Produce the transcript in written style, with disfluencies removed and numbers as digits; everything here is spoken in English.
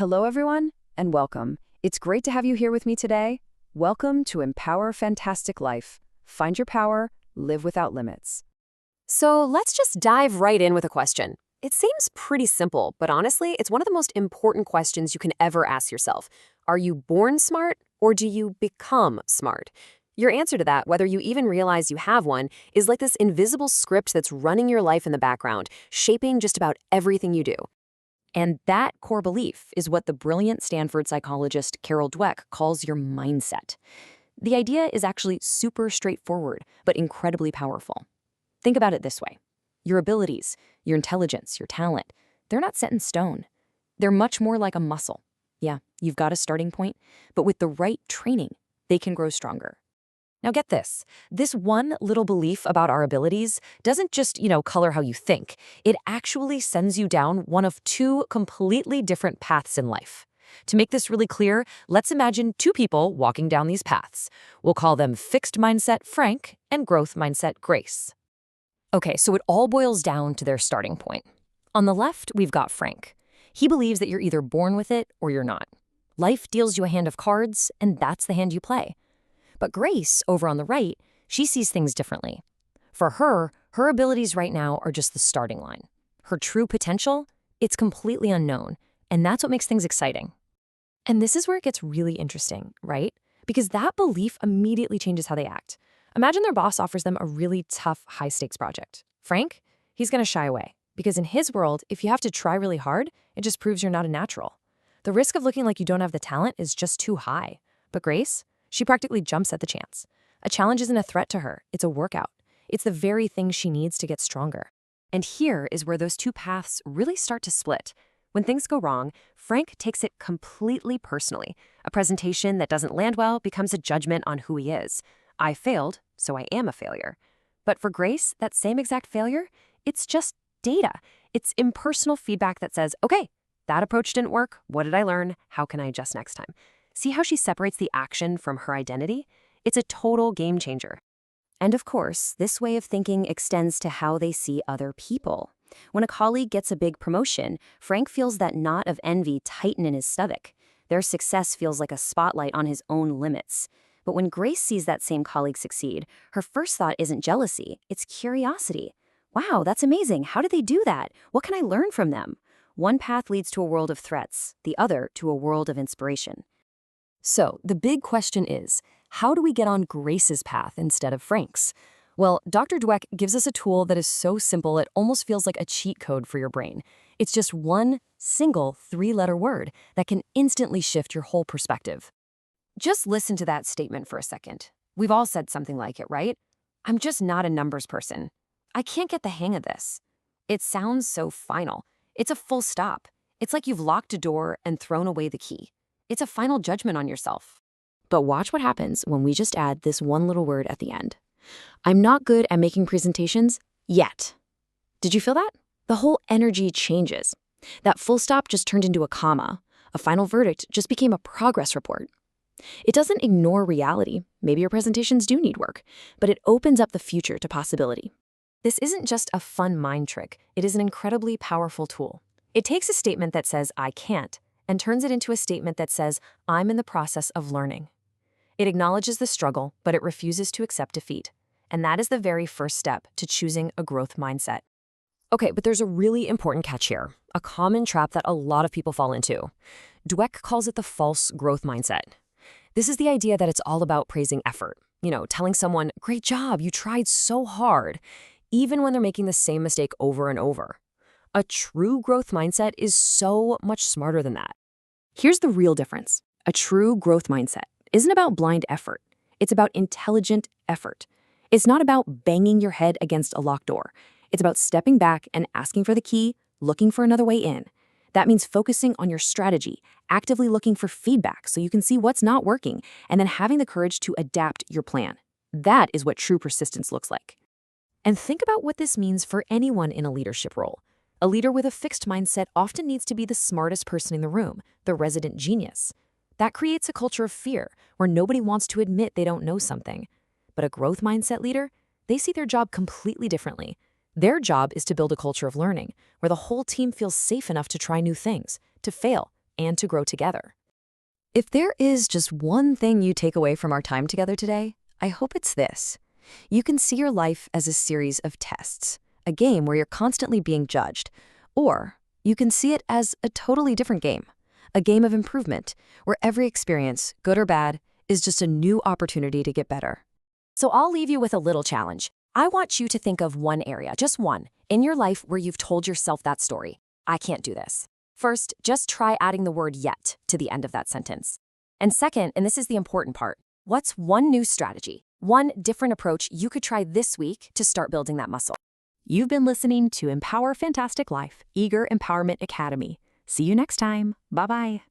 Hello, everyone, and welcome. It's great to have you here with me today. Welcome to Empower Fantastic Life. Find your power, live without limits. So let's just dive right in with a question. It seems pretty simple, but honestly, it's one of the most important questions you can ever ask yourself. Are you born smart, or do you become smart? Your answer to that, whether you even realize you have one, is like this invisible script that's running your life in the background, shaping just about everything you do. And that core belief is what the brilliant Stanford psychologist Carol Dweck calls your mindset. The idea is actually super straightforward, but incredibly powerful. Think about it this way. Your abilities, your intelligence, your talent, they're not set in stone. They're much more like a muscle. Yeah, you've got a starting point, but with the right training, they can grow stronger. Now get this. This one little belief about our abilities doesn't just, color how you think. It actually sends you down one of two completely different paths in life. To make this really clear, let's imagine two people walking down these paths. We'll call them fixed mindset Frank and growth mindset Grace. Okay, so it all boils down to their starting point. On the left, we've got Frank. He believes that you're either born with it or you're not. Life deals you a hand of cards, and that's the hand you play. But Grace, over on the right, she sees things differently. For her, her abilities right now are just the starting line. Her true potential, it's completely unknown, and that's what makes things exciting. And this is where it gets really interesting, right? Because that belief immediately changes how they act. Imagine their boss offers them a really tough, high-stakes project. Frank, he's going to shy away, because in his world, if you have to try really hard, it just proves you're not a natural. The risk of looking like you don't have the talent is just too high. But Grace, she practically jumps at the chance. A challenge isn't a threat to her, it's a workout. It's the very thing she needs to get stronger. And here is where those two paths really start to split. When things go wrong, Frank takes it completely personally. A presentation that doesn't land well becomes a judgment on who he is. I failed, so I am a failure. But for Grace, that same exact failure, it's just data. It's impersonal feedback that says, okay, that approach didn't work. What did I learn? How can I adjust next time? See how she separates the action from her identity? It's a total game changer. And of course, this way of thinking extends to how they see other people. When a colleague gets a big promotion, Frank feels that knot of envy tighten in his stomach. Their success feels like a spotlight on his own limits. But when Grace sees that same colleague succeed, her first thought isn't jealousy, it's curiosity. Wow, that's amazing. How did they do that? What can I learn from them? One path leads to a world of threats, the other to a world of inspiration. So, the big question is, how do we get on Grace's path instead of Frank's? Well, Dr. Dweck gives us a tool that is so simple it almost feels like a cheat code for your brain. It's just one single three-letter word that can instantly shift your whole perspective. Just listen to that statement for a second. We've all said something like it, right? I'm just not a numbers person. I can't get the hang of this. It sounds so final. It's a full stop. It's like you've locked a door and thrown away the key. It's a final judgment on yourself. But watch what happens when we just add this one little word at the end. I'm not good at making presentations yet. Did you feel that? The whole energy changes. That full stop just turned into a comma. A final verdict just became a progress report. It doesn't ignore reality. Maybe your presentations do need work, but it opens up the future to possibility. This isn't just a fun mind trick. It is an incredibly powerful tool. It takes a statement that says, I can't, and turns it into a statement that says, I'm in the process of learning. It acknowledges the struggle, but it refuses to accept defeat. And that is the very first step to choosing a growth mindset. Okay, but there's a really important catch here, a common trap that a lot of people fall into. Dweck calls it the false growth mindset. This is the idea that it's all about praising effort. Telling someone, great job, you tried so hard, even when they're making the same mistake over and over. A true growth mindset is so much smarter than that. Here's the real difference. A true growth mindset isn't about blind effort. It's about intelligent effort. It's not about banging your head against a locked door. It's about stepping back and asking for the key, looking for another way in. That means focusing on your strategy, actively looking for feedback so you can see what's not working, and then having the courage to adapt your plan. That is what true persistence looks like. And think about what this means for anyone in a leadership role. A leader with a fixed mindset often needs to be the smartest person in the room, the resident genius. That creates a culture of fear where nobody wants to admit they don't know something. But a growth mindset leader, they see their job completely differently. Their job is to build a culture of learning where the whole team feels safe enough to try new things, to fail, and to grow together. If there is just one thing you take away from our time together today, I hope it's this. You can see your life as a series of tests, a game where you're constantly being judged, or you can see it as a totally different game, a game of improvement, where every experience, good or bad, is just a new opportunity to get better. So I'll leave you with a little challenge. I want you to think of one area, just one, in your life where you've told yourself that story. I can't do this. First, just try adding the word yet to the end of that sentence. And second, and this is the important part, what's one new strategy, one different approach you could try this week to start building that muscle? You've been listening to Empower Fantastic Life, Eager Empowerment Academy. See you next time. Bye-bye.